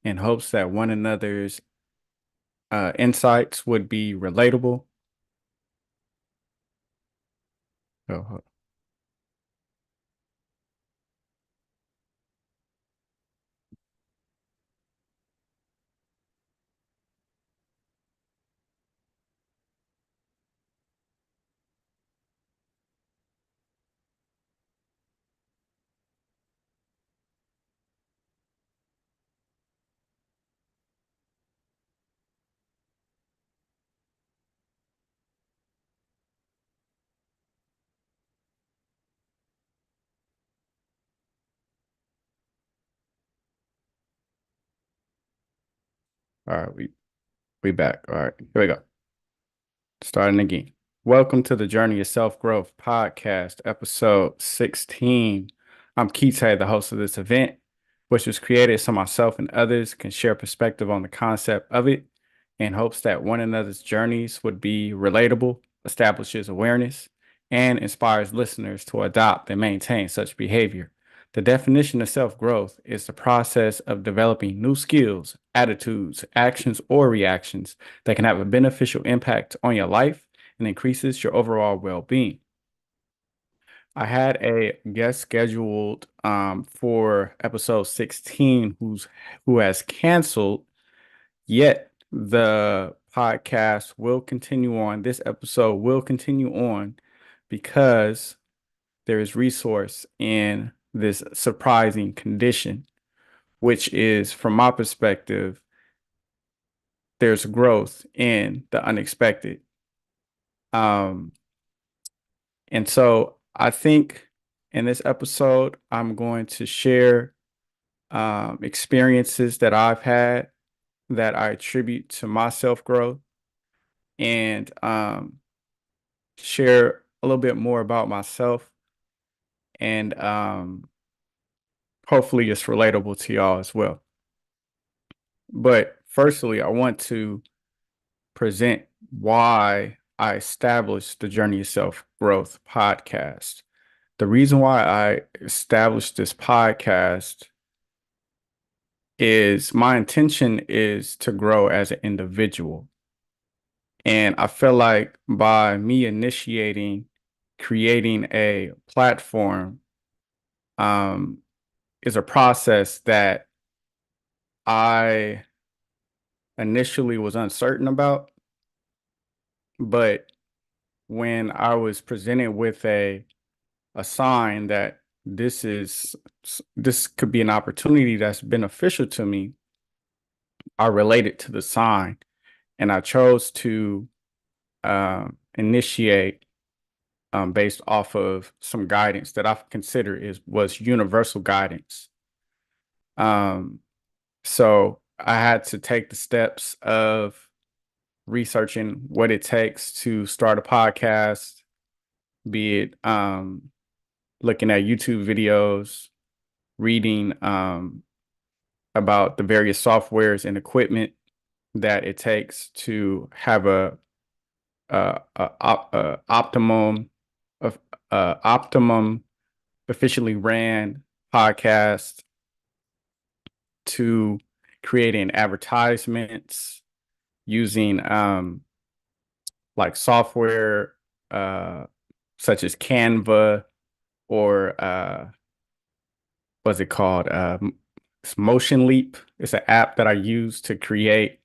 in hopes that one another's insights would be relatable. Oh, all right, we back. All right, here we go. Starting again. Welcome to the Journey of Self-Growth podcast, episode 16. I'm Keita, the host of this event, which was created so myself and others can share perspective on the concept of it in hopes that one another's journeys would be relatable, establishes awareness, and inspires listeners to adopt and maintain such behavior. The definition of self-growth is the process of developing new skills, attitudes, actions, or reactions that can have a beneficial impact on your life and increases your overall well-being. I had a guest scheduled for episode 16 who has canceled, yet the podcast will continue on. This episode will continue on because there is resource in this surprising condition, which is, from my perspective, there's growth in the unexpected. Um, and so I think in this episode, I'm going to share experiences that I've had that I attribute to my self growth and share a little bit more about myself and hopefully it's relatable to y'all as well. But firstly, I want to present why I established the Journey of Self Growth podcast. The reason why I established this podcast is my intention is to grow as an individual. And I feel like by me initiating, creating a platform, um, is a process that I initially was uncertain about. But when I was presented with a sign that this could be an opportunity that's beneficial to me, I related to the sign and I chose to initiate based off of some guidance that I consider was universal guidance. Um, so I had to take the steps of researching what it takes to start a podcast, be it looking at YouTube videos, reading about the various softwares and equipment that it takes to have a optimum of optimum efficiently ran podcast, to creating advertisements using like software such as Canva or what's it called? It's Motion Leap. It's an app that I use to create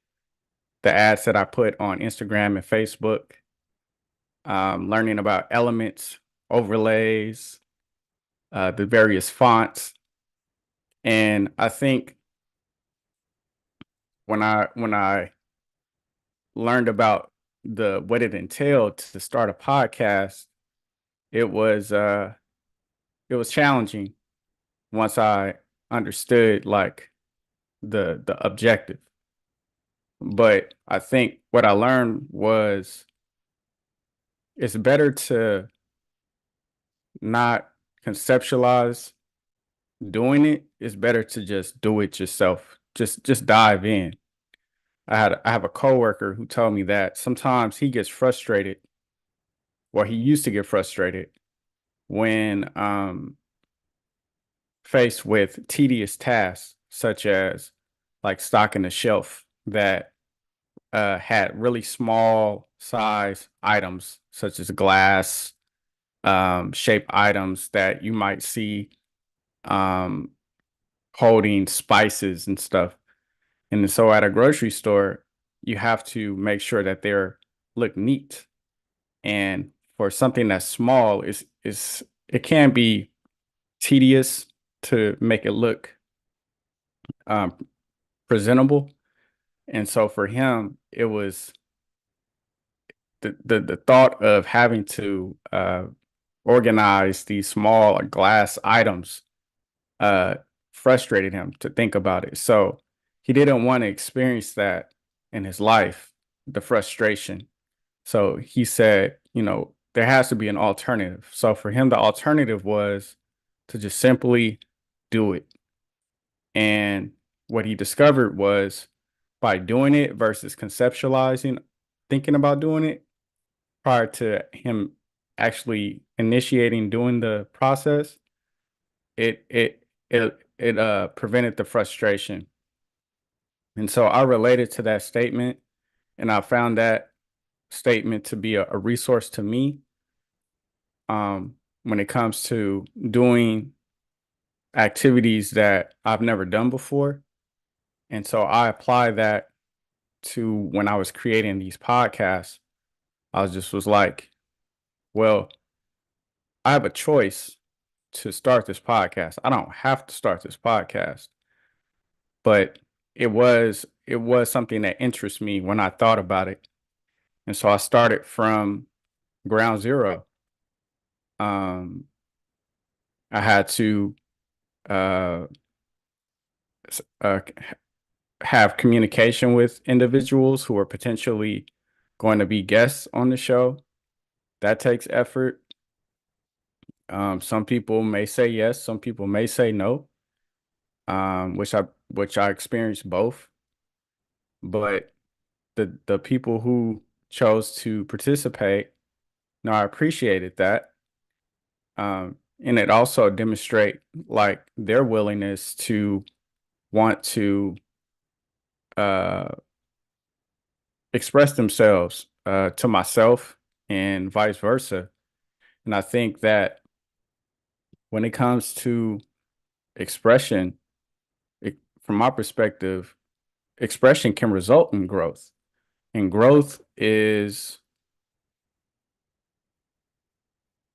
the ads that I put on Instagram and Facebook. Learning about elements, overlays, the various fonts. And I think when I learned about the what it entailed to start a podcast, it was uh it was challenging once I understood like the objective. But I think what I learned was it's better to not conceptualize doing it. It's better to just do it yourself. Just dive in. I have a coworker who told me that sometimes he gets frustrated, or he used to get frustrated when faced with tedious tasks such as like stocking a shelf that had really small size items such as glass shaped items that you might see um, holding spices and stuff. And so at a grocery store, you have to make sure that they're look neat. And for something that's small, is it can be tedious to make it look um, presentable. And so for him, it was the thought of having to organize these small glass items uh, frustrated him to think about it. So he didn't want to experience that in his life, the frustration. So he said, there has to be an alternative. So for him, the alternative was to just simply do it. And what he discovered was by doing it versus conceptualizing, thinking about doing it prior to him actually initiating doing the process, it prevented the frustration. And so I related to that statement, and I found that statement to be a resource to me when it comes to doing activities that I've never done before. And so I apply that to when I was creating these podcasts. Was like, well, I have a choice to start this podcast. I don't have to start this podcast, but it was something that interests me when I thought about it. And so I started from ground zero. Um, I had to uh, uh, have communication with individuals who are potentially going to be guests on the show. That takes effort. Some people may say yes, some people may say no, which I experienced both. But the people who chose to participate, no, I appreciated that. And it also demonstrate like their willingness to want to uh, express themselves to myself and vice versa. And I think that when it comes to expression, from my perspective, expression can result in growth. And growth is,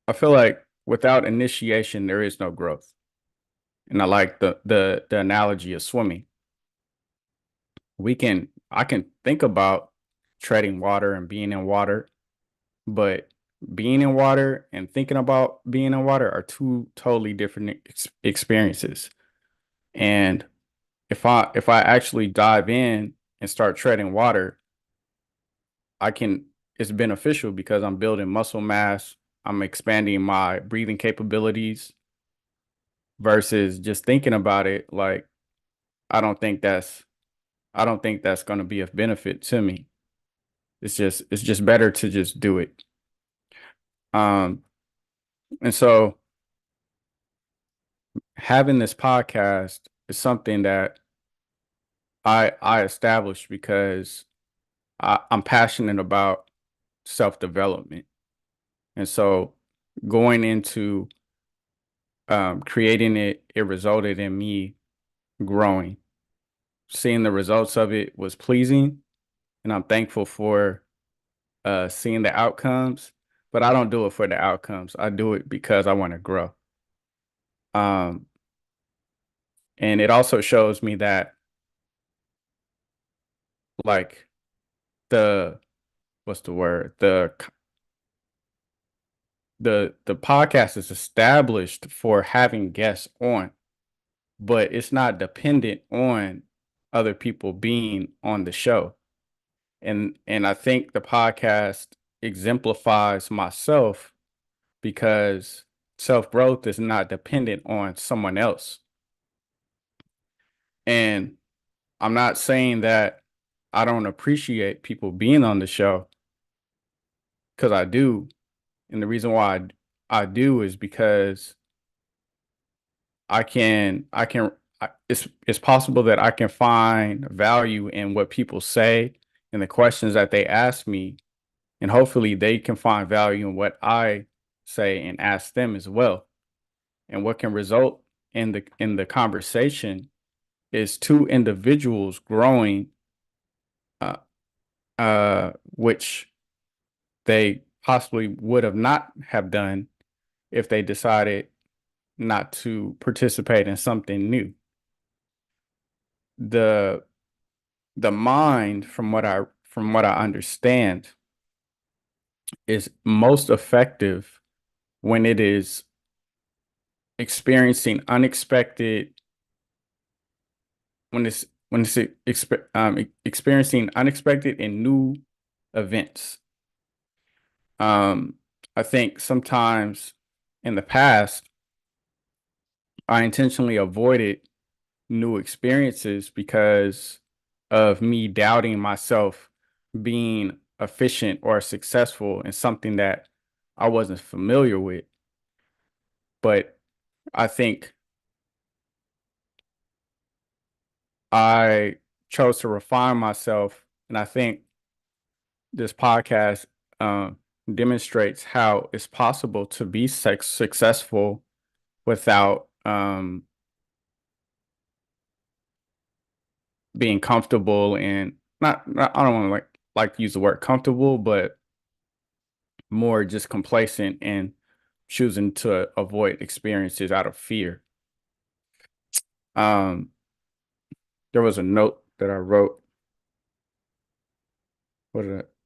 I feel like without initiation, there is no growth. And I like the analogy of swimming. I can think about treading water and being in water, but being in water and thinking about being in water are two totally different experiences. And if I actually dive in and start treading water, it's beneficial because I'm building muscle mass, I'm expanding my breathing capabilities versus just thinking about it. Like I don't think that's I don't think that's going to be of benefit to me. It's just better to just do it. Um, and so having this podcast is something that I established because I'm passionate about self-development. And so going into creating it resulted in me growing. Seeing the results of it was pleasing, and I'm thankful for seeing the outcomes, but I don't do it for the outcomes. I do it because I want to grow. Um, and it also shows me that like the what's the word? The podcast is established for having guests on, but it's not dependent on other people being on the show. And I think the podcast exemplifies myself because self-growth is not dependent on someone else. And I'm not saying that I don't appreciate people being on the show, because I do. And the reason why I do is because I can it's possible that I can find value in what people say and the questions that they ask me, and hopefully they can find value in what I say and ask them as well. And what can result in the conversation is two individuals growing, uh, which they possibly would have not have done if they decided not to participate in something new. The the mind, from what I understand, is most effective when it is experiencing unexpected when it's experiencing unexpected and new events. I think sometimes in the past I intentionally avoided new experiences because of me doubting myself being efficient or successful in something that I wasn't familiar with. But I think I chose to refine myself, and I think this podcast uh, demonstrates how it's possible to be successful without being comfortable and not I don't want to like to use the word comfortable, but more just complacent and choosing to avoid experiences out of fear. Um, there was a note that I wrote.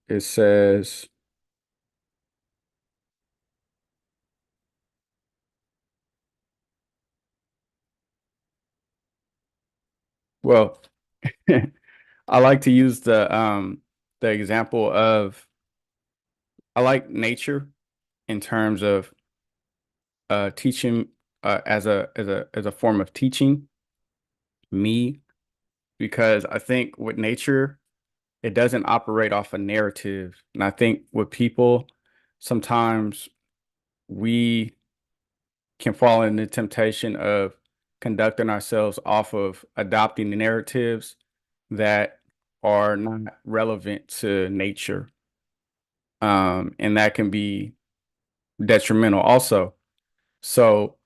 It says, well, I like to use the example of I like nature in terms of teaching as a form of teaching me, because I think with nature it doesn't operate off a narrative. And I think with people, sometimes we can fall into the temptation of conducting ourselves off of adopting the narratives that are not relevant to nature. And that can be detrimental also. So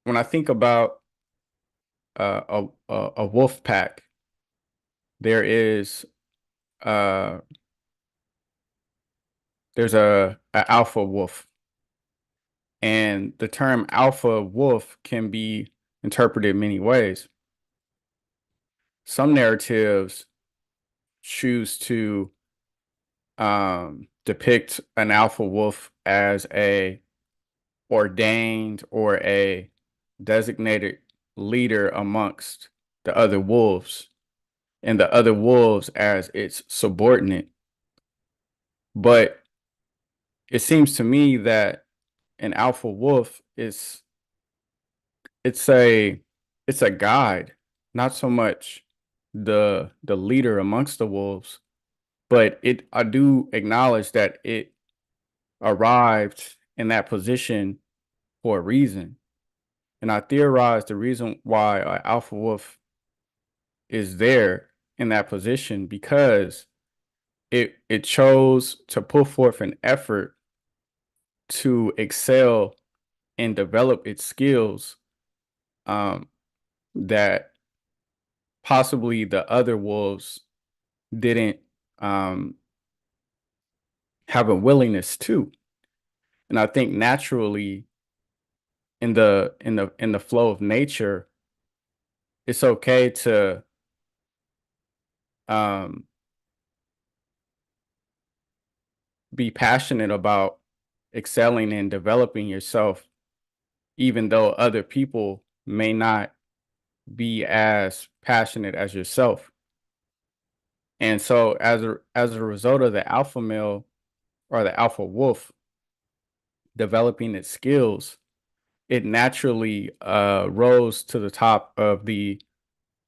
when I think about a wolf pack, there is uh, there's a alpha wolf. And the term alpha wolf can be interpreted many ways. Some narratives choose to depict an alpha wolf as a ordained or a designated leader amongst the other wolves, and the other wolves as its subordinate. But it seems to me that an alpha wolf is it's a it's a guide, not so much the leader amongst the wolves, but it I do acknowledge that it arrived in that position for a reason. And I theorize the reason why an alpha wolf is there in that position because it chose to put forth an effort to excel and develop its skills, um, that possibly the other wolves didn't um, have a willingness to. And I think naturally in the flow of nature, it's okay to um, be passionate about excelling and developing yourself, even though other people may not be as passionate as yourself. And so as a result of the alpha male or the alpha wolf developing its skills, it naturally rose to the top of the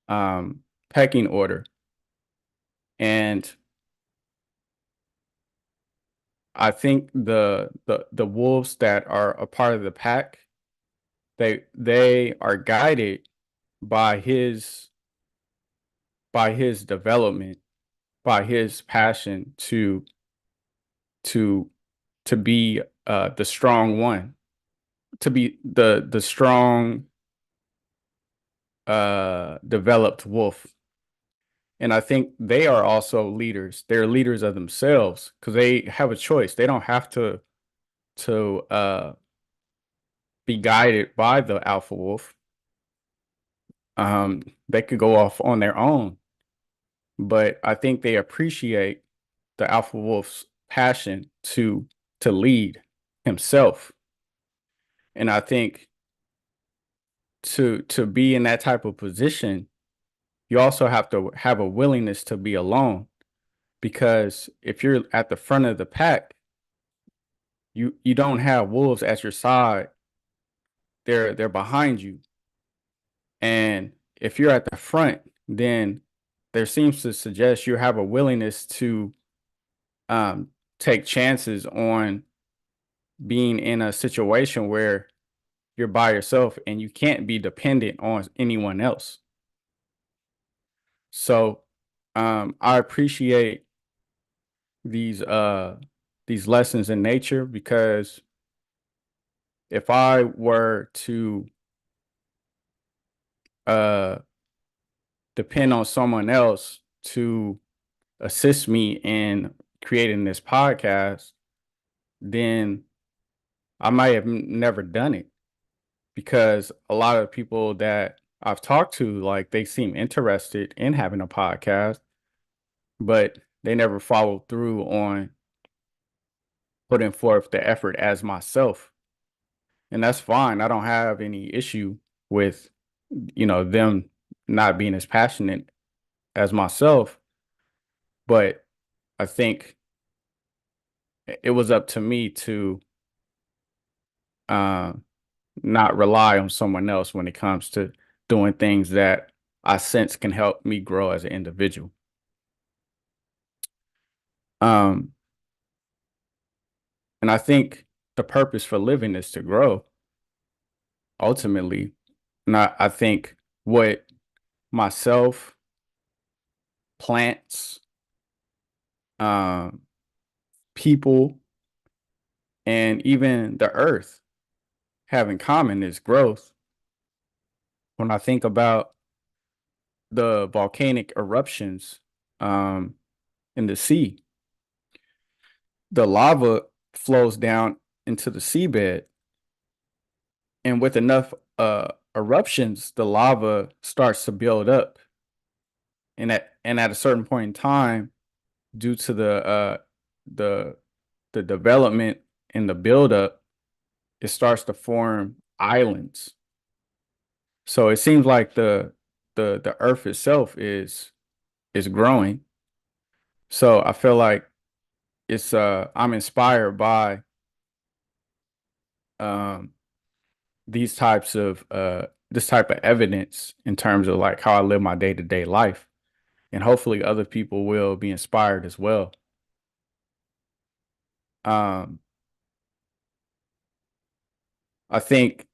um, pecking order. And I think the wolves that are a part of the pack, they are guided by his development, by his passion to to be the strong one, to be the strong developed wolf. And I think they are also leaders. They're leaders of themselves because they have a choice. They don't have to be guided by the alpha wolf. They could go off on their own, but I think they appreciate the alpha wolf's passion to lead himself. And I think to be in that type of position, you also have to have a willingness to be alone, because if you're at the front of the pack, you don't have wolves at your side. They're behind you. And if you're at the front, then there seems to suggest you have a willingness to um, take chances on being in a situation where you're by yourself and you can't be dependent on anyone else. So I appreciate these these lessons in nature, because if I were to uh depend on someone else to assist me in creating this podcast, then I might have never done it, because a lot of people that I've talked to, like, they seem interested in having a podcast, but they never followed through on putting forth the effort as myself. And that's fine. I don't have any issue with, them not being as passionate as myself, but I think it was up to me to uh, not rely on someone else when it comes to doing things that I sense can help me grow as an individual. Um, and I think the purpose for living is to grow ultimately. And I think what myself, plants, um, people, and even the earth have in common is growth. When I think about the volcanic eruptions um, in the sea, the lava flows down into the seabed, and with enough eruptions, the lava starts to build up. And at a certain point in time, due to the the development and the buildup, it starts to form islands. So it seems like the earth itself is growing. So I feel like it's I'm inspired by um these types of this type of evidence in terms of like how I live my day-to-day life. And hopefully other people will be inspired as well. Um I think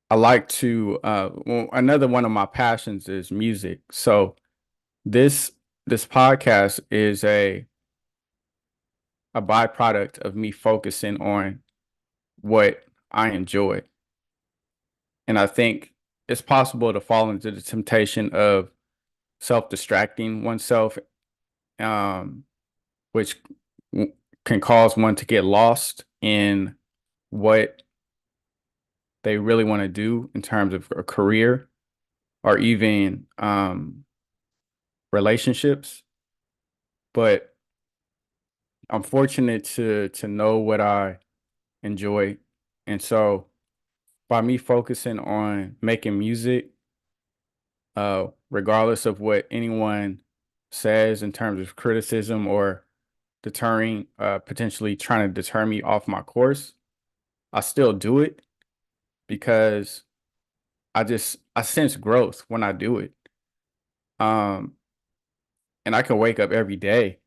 I like to well, another one of my passions is music. So this this podcast is a byproduct of me focusing on what I enjoy. And I think it's possible to fall into the temptation of self-distracting oneself, um, which can cause one to get lost in what they really want to do in terms of a career or even relationships. But I'm fortunate to know what I enjoy. And so by me focusing on making music, regardless of what anyone says in terms of criticism or deterring, potentially trying to deter me off my course, I still do it because I sense growth when I do it. Um, and I can wake up every day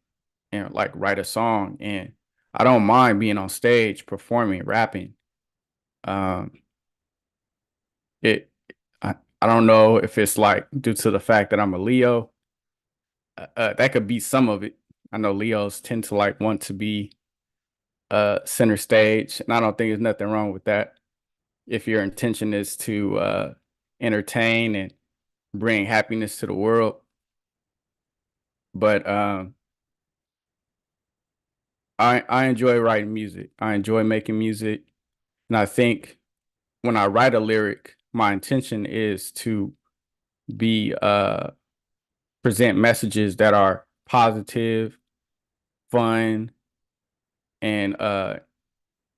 and like write a song, and I don't mind being on stage performing, rapping. Um, it I don't know if it's like due to the fact that I'm a Leo. That could be some of it. I know Leos tend to like want to be center stage, and I don't think there's nothing wrong with that if your intention is to entertain and bring happiness to the world. But I enjoy writing music. I enjoy making music, and I think when I write a lyric, my intention is to be present messages that are positive, fun, and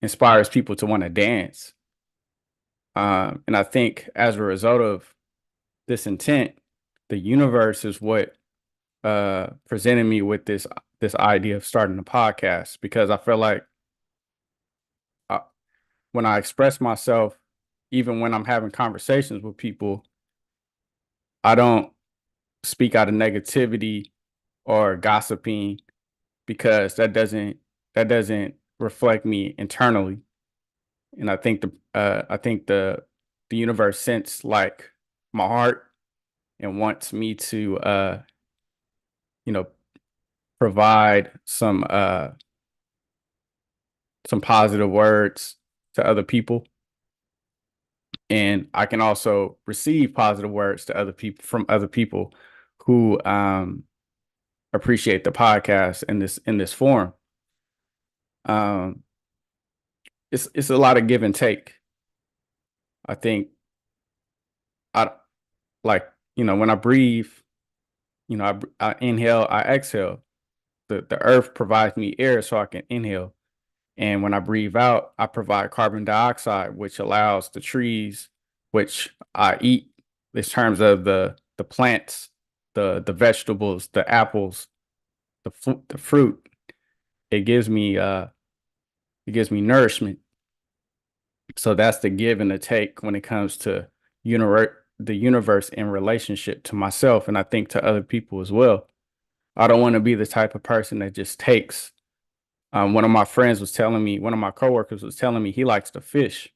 inspires people to want to dance. And I think as a result of this intent, the universe is what presented me with this idea of starting a podcast, because I feel like I, when I express myself, even when I'm having conversations with people, I don't speak out of negativity or gossiping, because that doesn't reflect me internally. And I think the universe sensed like my heart and wants me to you know provide some positive words to other people, and I can also receive positive words to other people from other people who appreciate the podcast in this form. um it's a lot of give and take. I think I like, when I breathe, I inhale, I exhale. The earth provides me air so I can inhale. And when I breathe out, I provide carbon dioxide, which allows the trees, which I eat, in terms of the plants, the vegetables, the apples, the fruit. It gives me nourishment. So that's the give and the take when it comes to the universe in relationship to myself, and I think to other people as well. I don't want to be the type of person that just takes. One of my coworkers was telling me he likes to fish.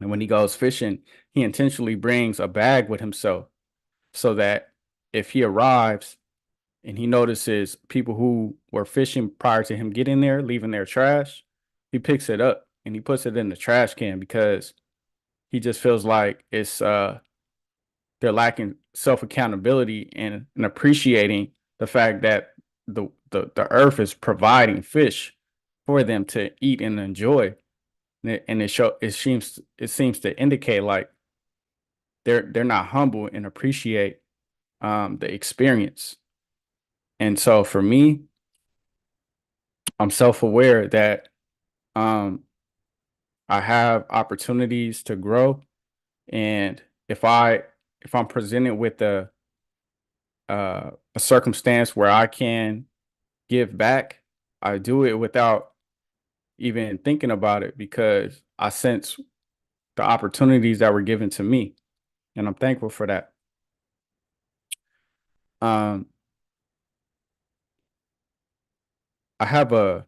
And when he goes fishing, he intentionally brings a bag with himself so that if he arrives and he notices people who were fishing prior to him getting there, leaving their trash, he picks it up and he puts it in the trash can, because he just feels like they're lacking self accountability and appreciating the fact that the earth is providing fish for them to eat and enjoy. And it seems to indicate like they're not humble and appreciate the experience. And so for me, I'm self-aware that um I have opportunities to grow. And if I'm presented with a circumstance where I can give back, I do it without even thinking about it, because I sense the opportunities that were given to me, and I'm thankful for that. Um, I have a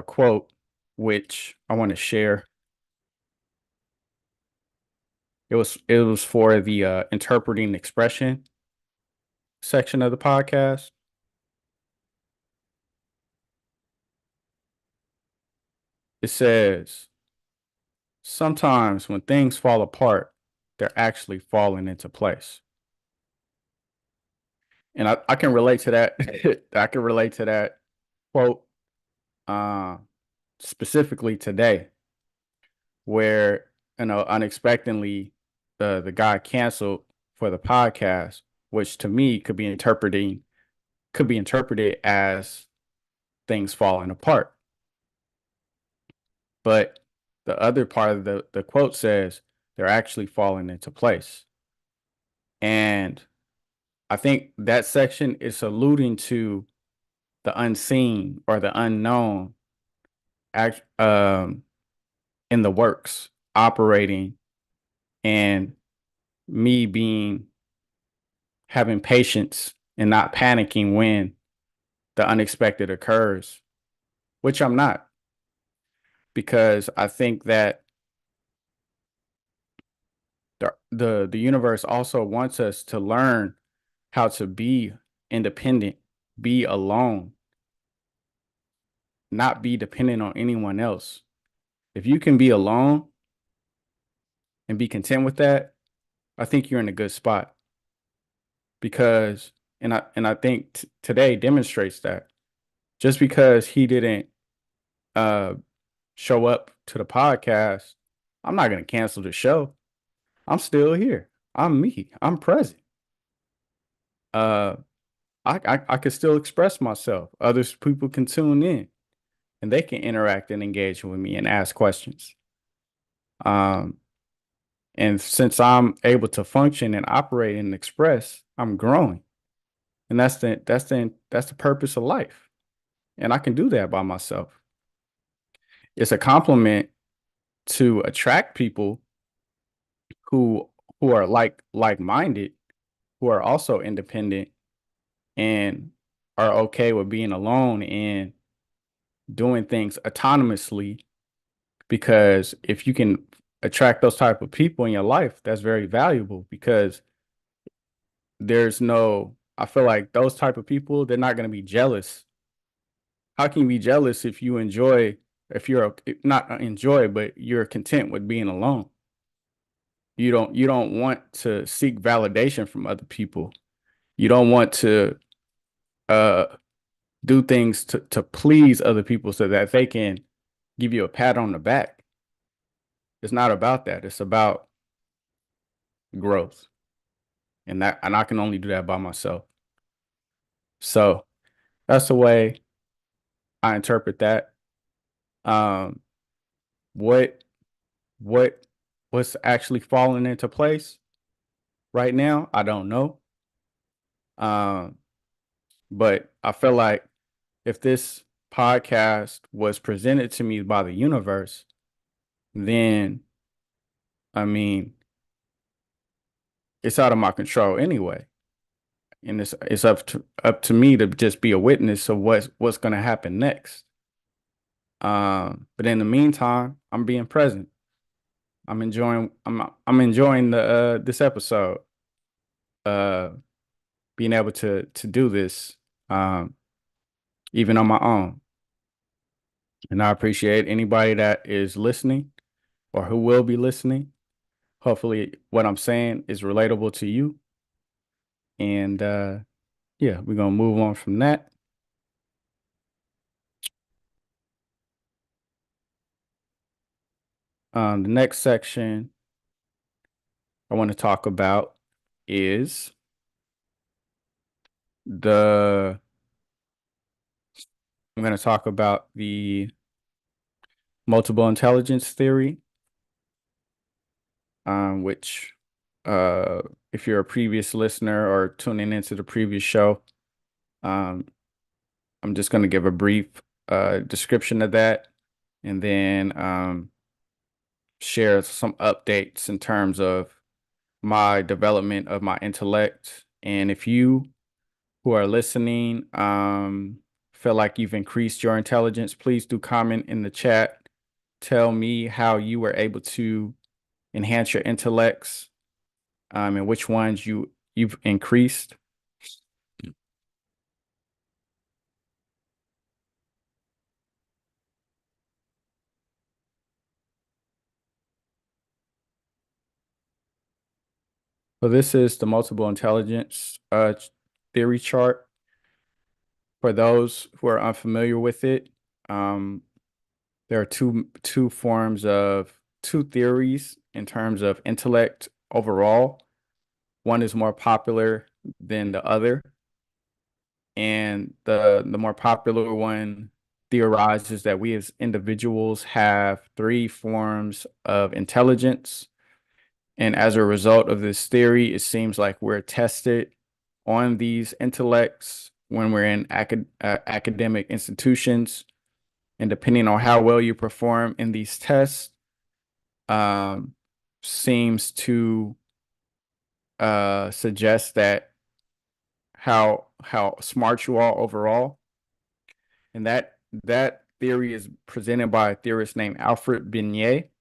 quote which I want to share. It was for the interpreting expression section of the podcast. It says, "Sometimes when things fall apart, they're actually falling into place." And I can relate to that. I can relate to that quote uh, specifically today, where unexpectedly the guy canceled for the podcast, which to me could be interpreted as things falling apart. But the other part of the quote says they're actually falling into place. And I think that section is alluding to the unseen or the unknown act in the works operating, and me being having patience and not panicking when the unexpected occurs, which I'm not, because I think that the universe also wants us to learn how to be independent, be alone, not be dependent on anyone else. If you can be alone and be content with that, I think you're in a good spot because and I think today demonstrates that. Just because he didn't uh show up to the podcast, I'm not going to cancel the show. I'm still here. I'm me. I'm present. Uh I can still express myself. Others people can tune in and they can interact and engage with me and ask questions. Um and since I'm able to function and operate and express, I'm growing. And that's the purpose of life. And I can do that by myself. It's a compliment to attract people who who are like-minded, who are also independent and are okay with being alone and doing things autonomously, because if you can attract those type of people in your life, that's very valuable because I feel like those type of people, they're not going to be jealous. How can you be jealous if you're not enjoy, but you're content with being alone? You don't want to seek validation from other people. You don't want to uh do things to please other people so that they can give you a pat on the back. It's not about that. It's about growth. And I can only do that by myself. So that's the way I interpret that. Um, what what what's actually falling into place right now, I don't know. Um, but I feel like if this podcast was presented to me by the universe, then I mean, it's out of my control anyway. And it's up to me to just be a witness of what's going to happen next. But in the meantime, I'm being present. I'm enjoying the this episode. Uh, being able to do this, um, even on my own. And I appreciate anybody that is listening or who will be listening. Hopefully, what I'm saying is relatable to you. And yeah, we're gonna move on from that. The next section I want to talk about is the I'm going to talk about the multiple intelligence theory, which uh, if you're a previous listener or tuning into the previous show, um, I'm just going to give a brief description of that and then share some updates in terms of my development of my intellect. And if you who are listening feel like you've increased your intelligence, please do comment in the chat. Tell me how you were able to enhance your intellects, and which ones you've increased. So this is the multiple intelligence theory chart. For those who are unfamiliar with it, there are two theories in terms of intellect overall. One is more popular than the other, and the more popular one theorizes that we as individuals have three forms of intelligence. And as a result of this theory, it seems like we're tested on these intellects when we're in academic institutions. And depending on how well you perform in these tests, um, seems to suggest that how smart you are overall. And that theory is presented by a theorist named Alfred Binet.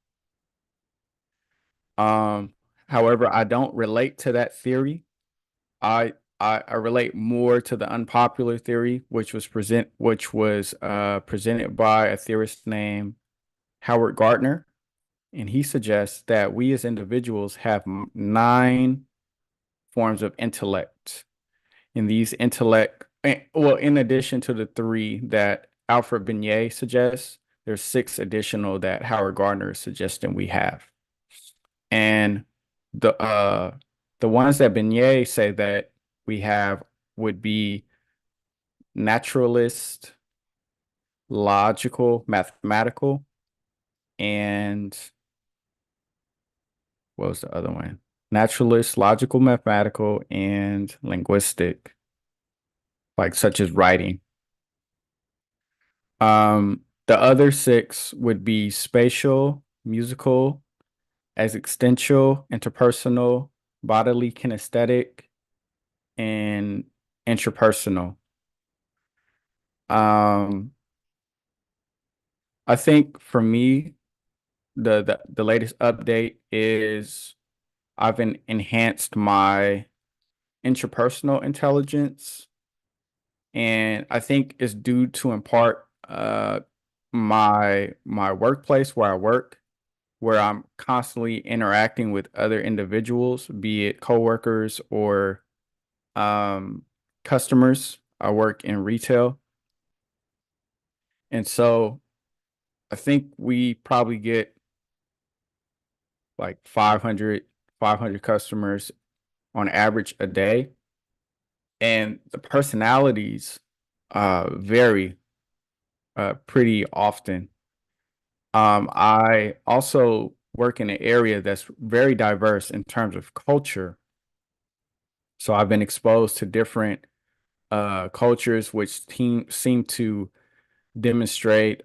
Um, However, I don't relate to that theory. I I relate more to the unpopular theory, which was presented by a theorist named Howard Gardner, and he suggests that we as individuals have nine forms of intellect. And these intellect, well, in addition to the three that Alfred Binet suggests, there's six additional that Howard Gardner is suggesting we have. And the uh the ones that Binet say that we have would be naturalist, logical, mathematical, and what was the other one? Naturalist, logical, mathematical, and linguistic, like such as writing. The other six would be spatial, musical, existential, interpersonal, bodily kinesthetic, and intrapersonal. Um, I think for me, the latest update is enhanced my intrapersonal intelligence, and I think it's due to in part my workplace where I work, where I'm constantly interacting with other individuals, be it coworkers or um, customers. I work in retail, and so I think we probably get like 500 customers on average a day, and the personalities vary pretty often. I also work in an area that's very diverse in terms of culture. So I've been exposed to different cultures which seem to demonstrate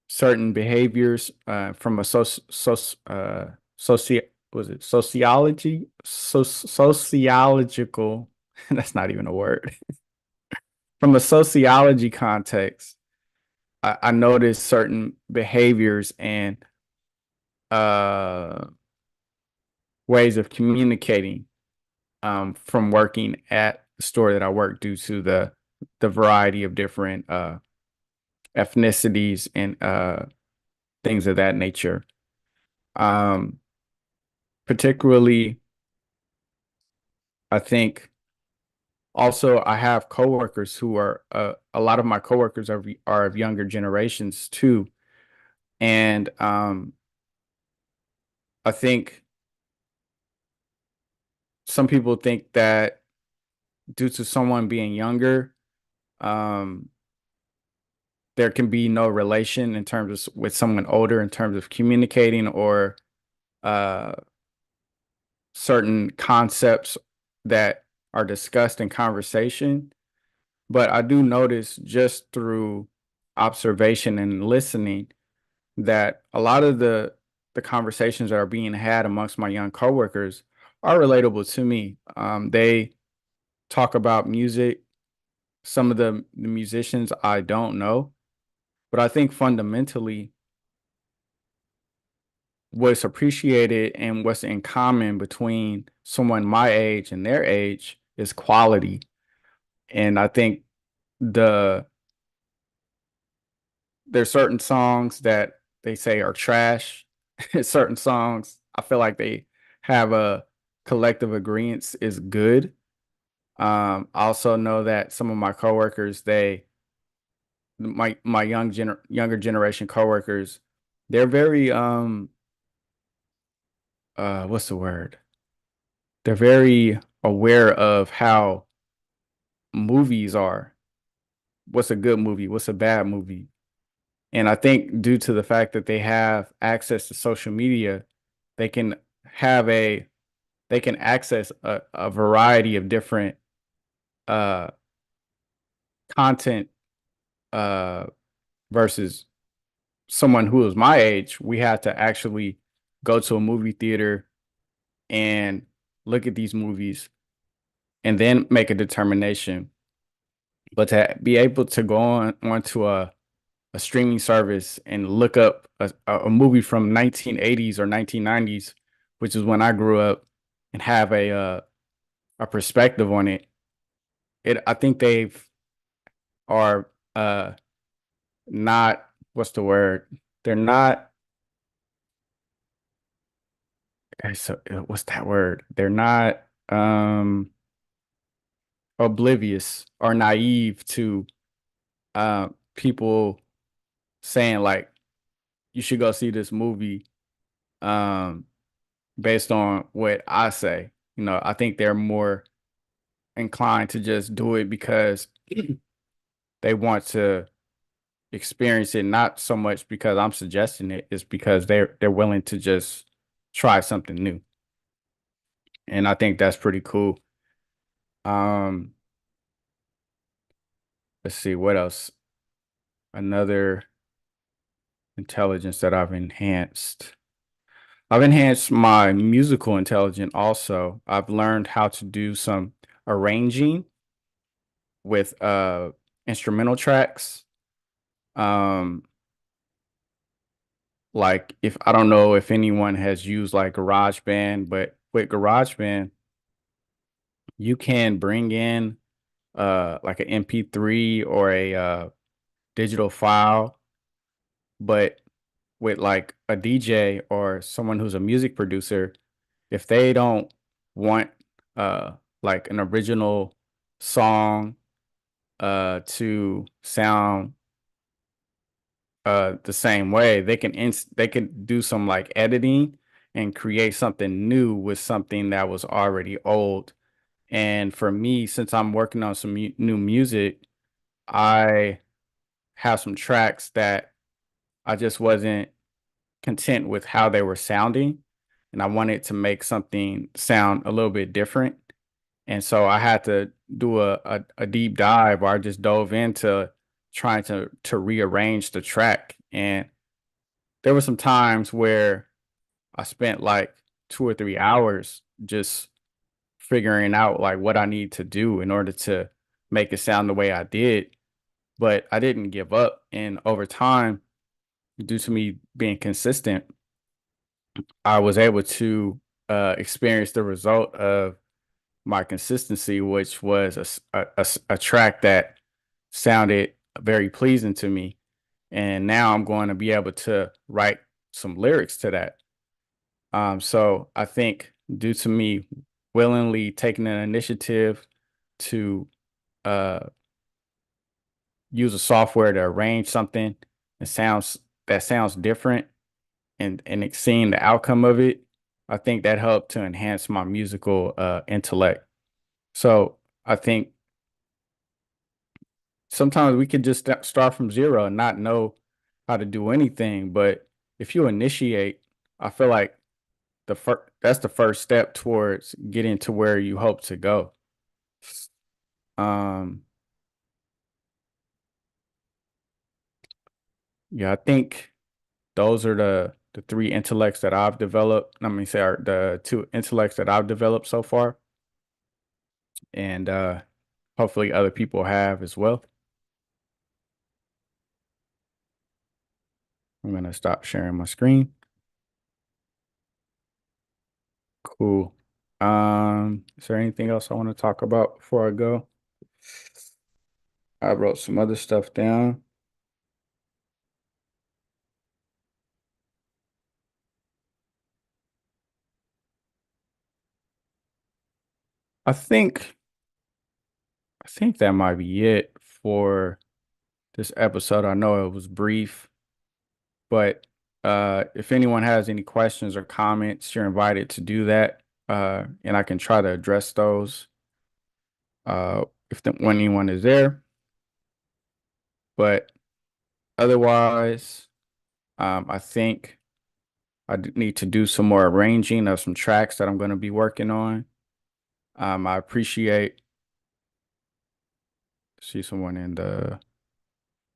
certain behaviors from a soci was it sociological that's not even a word. From a sociology context, I noticed certain behaviors and uh ways of communicating from working at the store that I work due to the variety of different ethnicities and things of that nature. Um, Particularly, I think also I have coworkers who are a lot of my coworkers are of younger generations too, and I think some people think that due to someone being younger, um, there can be no relation in terms of with someone older in terms of communicating or uh, certain concepts that are discussed in conversation. But I do notice just through observation and listening that a lot of the conversations that are being had amongst my young coworkers are relatable to me. They talk about music. Some of the musicians I don't know, but I think fundamentally what's appreciated and what's in common between someone my age and their age is quality. And I think the there's certain songs that they say are trash. Certain songs I feel like they have a collective agreement is good. I also know that some of my coworkers, my younger generation coworkers, they're very what's the word? They're very aware of how movies are. What's a good movie? What's a bad movie? And I think due to the fact that they have access to social media, they can have a they can access a variety of different uh content uh versus someone who is my age. We had to actually go to a movie theater and look at these movies and then make a determination. But to be able to go on onto a streaming service and look up a movie from 1980s or 1990s, which is when I grew up, and have a perspective on it. I think they've are not, what's the word? They're not, so what's that word? They're not oblivious or naive to people saying like you should go see this movie um based on what I say. I think they're more inclined to just do it because they want to experience it, not so much because I'm suggesting it, it's because they're willing to just try something new. And I think that's pretty cool. Um, let's see what else. Another intelligence that I've enhanced. I've enhanced my musical intelligence also. I've learned how to do some arranging with instrumental tracks. Um, like if I don't know if anyone has used like GarageBand, but with GarageBand, you can bring in like an MP3 or a digital file, but with like a DJ or someone who's a music producer, if they don't want uh like an original song to sound the same way, they can do some like editing and create something new with something that was already old. And for me, since I'm working on some new music, I have some tracks that I just wasn't content with how they were sounding, and I wanted to make something sound a little bit different. And so I had to do a deep dive, or I just dove into trying to rearrange the track. And there were some times where I spent like 2 or 3 hours just figuring out like what I need to do in order to make it sound the way I did. But I didn't give up. And over time, due to me being consistent, I was able to experience the result of my consistency, which was a track that sounded very pleasing to me. And now I'm going to be able to write some lyrics to that. So I think due to me willingly taking an initiative to uh, use a software to arrange something that sounds different, and seeing the outcome of it, I think that helped to enhance my musical intellect. So I think sometimes we could just start from zero and not know how to do anything. But if you initiate, I feel like that's the first step towards getting to where you hope to go. Um, yeah, I think those are the three intellects that I've developed. I mean, say are the two intellects that I've developed so far, and hopefully other people have as well. I'm gonna stop sharing my screen. Cool. Is there anything else I want to talk about before I go? I wrote some other stuff down. I think I think that might be it for this episode. I know it was brief, but if anyone has any questions or comments, you're invited to do that. And I can try to address those if when anyone is there. But otherwise, I think need to do some more arranging of some tracks that I'm going to be working on. I appreciate see someone in the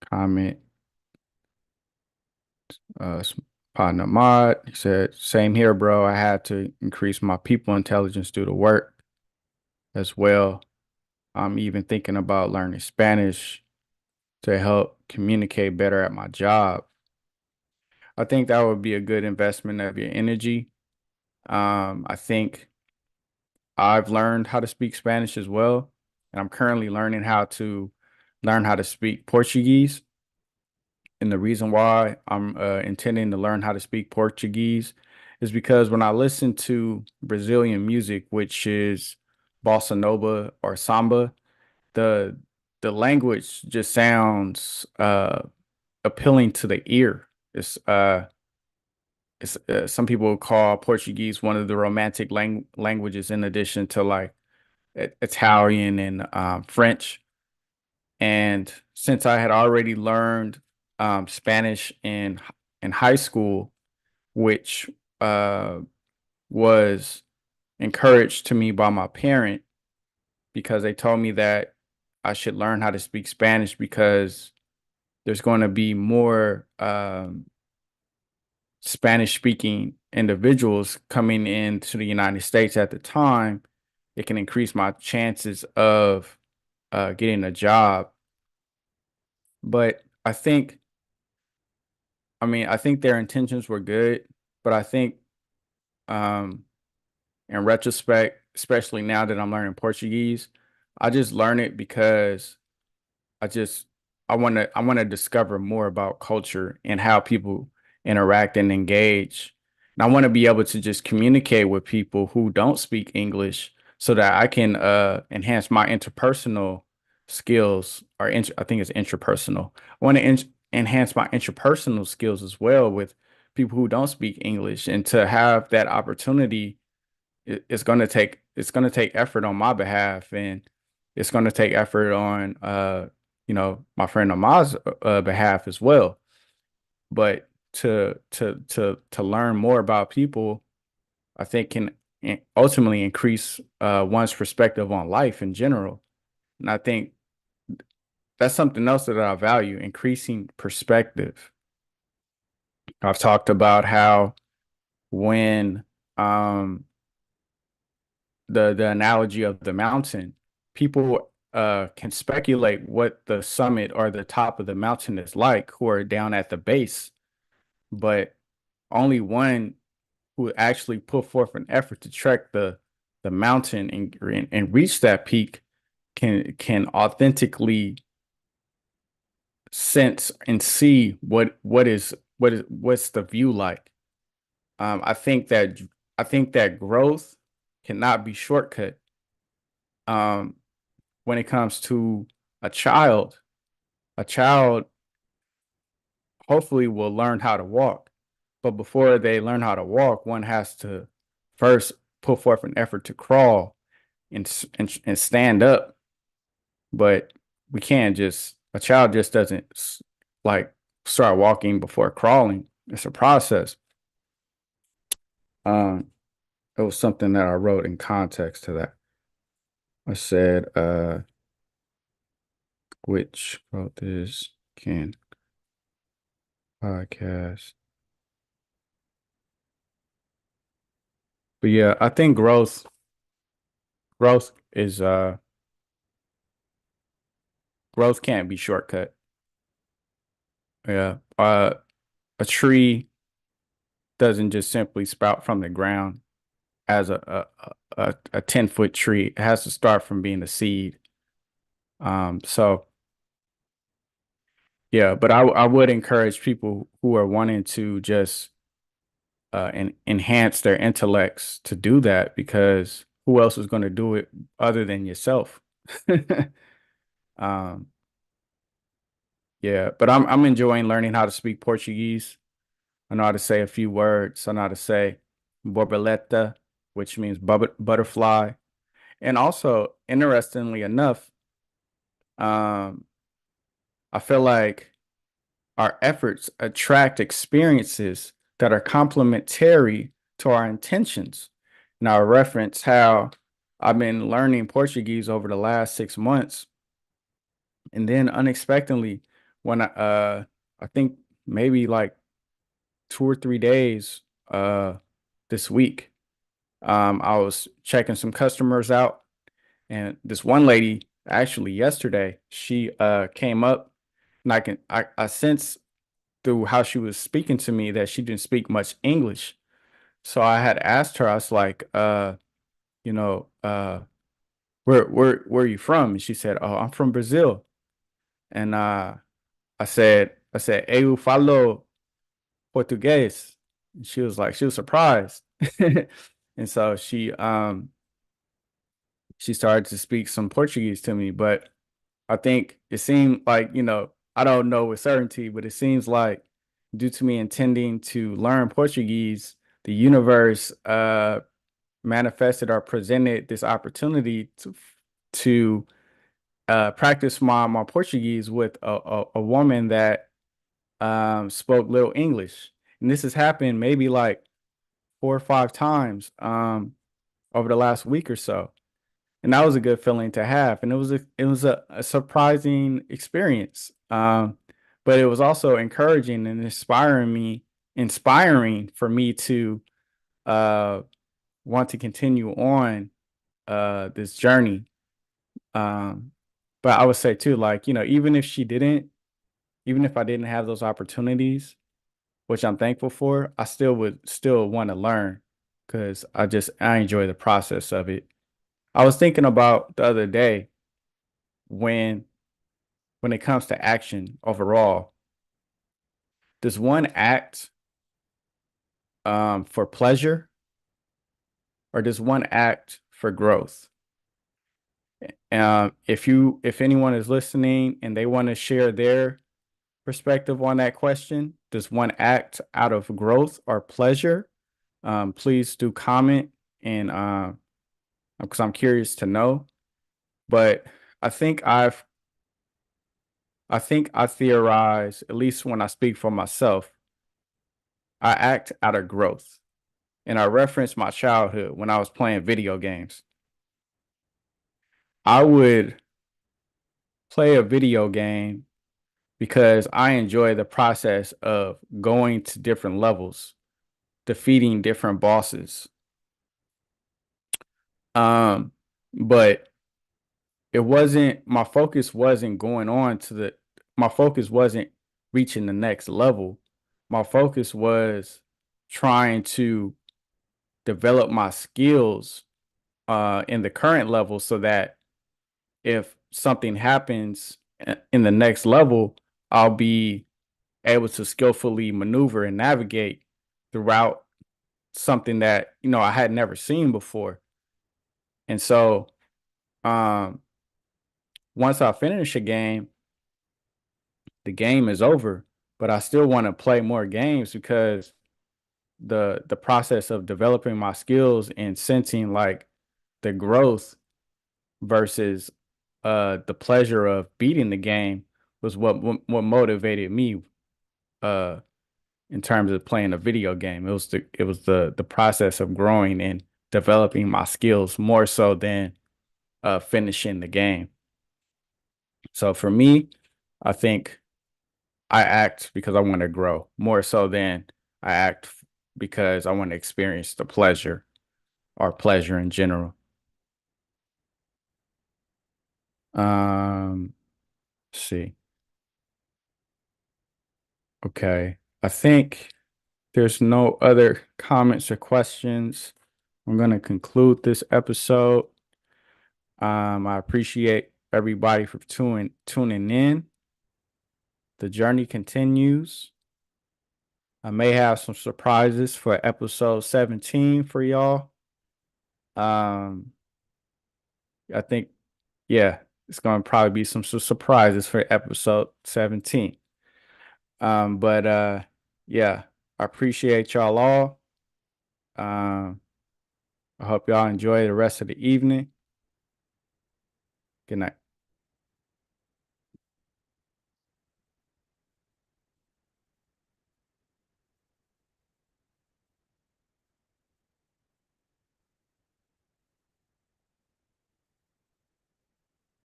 comment. Uh, Partner Mod, he said, "Same here, bro. I had to increase my people intelligence due to work as well. I'm even thinking about learning Spanish to help communicate better at my job. I think that would be a good investment of your energy. I think I've learned how to speak Spanish as well, and I'm currently learn how to speak Portuguese. And the reason why I'm intending to learn how to speak Portuguese is because when I listen to Brazilian music, which is bossa nova or samba, the the language just sounds appealing to the ear. Some people call Portuguese one of the romantic languages in addition to like Italian and French. And since I had already learned Spanish in high school, which uh, was encouraged to me by my parent because they told me that I should learn how to speak Spanish because there's going to be more Spanish speaking individuals coming into the United States at the time. It can increase my chances of getting a job. But I think their intentions were good, but I think um, in retrospect, especially now that I'm learning Portuguese, I just learn it because I just I want to discover more about culture and how people interact and engage. And I want to be able to just communicate with people who don't speak English so that I can enhance my interpersonal skills or I think it's intrapersonal. I want to enhance my interpersonal skills as well with people who don't speak English and to have that opportunity it's going to take effort on my behalf and it's going to take effort on my friend Ahmad's behalf as well. But to learn more about people, I think can ultimately increase one's perspective on life in general. And I think that's something else that I value, increasing perspective. I've talked about how when the analogy of the mountain, people can speculate what the summit or the top of the mountain is like who are down at the base, but only one who actually put forth an effort to trek the mountain and reach that peak can authentically sense and see what's the view like. I think that growth cannot be shortcut. Um, when it comes to a child, a child hopefully will learn how to walk. But before they learn how to walk, one has to first put forth an effort to crawl and stand up. But we can't just a child just doesn't like start walking before crawling. It's a process. Um, it was something that I wrote in context to that. I said, which wrote this can podcast. But yeah, I think growth is growth can't be shortcut. Yeah. A tree doesn't just simply sprout from the ground as a 10-foot tree. It has to start from being a seed. So yeah, but I would encourage people who are wanting to just enhance their intellects to do that because who else is going to do it other than yourself? Um, yeah, but I'm enjoying learning how to speak Portuguese. I know how to say a few words. I know how to say borboleta, which means butterfly. And also, interestingly enough, um, I feel like our efforts attract experiences that are complementary to our intentions. And I reference how I've been learning Portuguese over the last 6 months. And then unexpectedly, when I think maybe like 2 or 3 days this week, I was checking some customers out, and this one lady actually yesterday she came up and I sense through how she was speaking to me that she didn't speak much English. So I had asked her, I was like, you know, where are you from? And she said, "Oh, I'm from Brazil." And I said, "Eu falo português." And she was like, she was surprised. And so she started to speak some Portuguese to me, but I think it seemed like, I don't know with certainty, but it seems like due to me intending to learn Portuguese, the universe manifested or presented this opportunity to practice my Portuguese with a woman that spoke little English. And this has happened maybe like 4 or 5 times over the last week or so. And that was a good feeling to have. And it was a surprising experience. But it was also encouraging and inspiring for me to uh want to continue on this journey. Um, but I would say too, like, even if I didn't have those opportunities, which I'm thankful for, I still would still want to learn because I enjoy the process of it. I was thinking about the other day when when it comes to action overall, does one act for pleasure or does one act for growth? If anyone is listening and they want to share their perspective on that question, does one act out of growth or pleasure? Please do comment and because I'm curious to know. But I think I theorize, at least when I speak for myself, I act out of growth. And I reference my childhood when I was playing video games. I would play a video game because I enjoy the process of going to different levels, defeating different bosses. Um, but it wasn't my focus wasn't reaching the next level. My focus was trying to develop my skills in the current level so that if something happens in the next level, I'll be able to skillfully maneuver and navigate throughout something that, I had never seen before. And so, um, once I finish a game, the game is over, but I still want to play more games because the process of developing my skills and sensing like the growth versus the pleasure of beating the game was what motivated me uh in terms of playing a video game. It was the process of growing and developing my skills more so than finishing the game. So for me, I think I act because I want to grow more so than I act because I want to experience the pleasure or pleasure in general. Let's see. Okay. I think there's no other comments or questions. I'm going to conclude this episode. I appreciate everybody for tuning in. The journey continues. I may have some surprises for episode 17 for y'all. Um, I think, yeah, it's going to probably be some surprises for episode 17. But yeah, I appreciate y'all all. Um, I hope y'all enjoy the rest of the evening. Good night.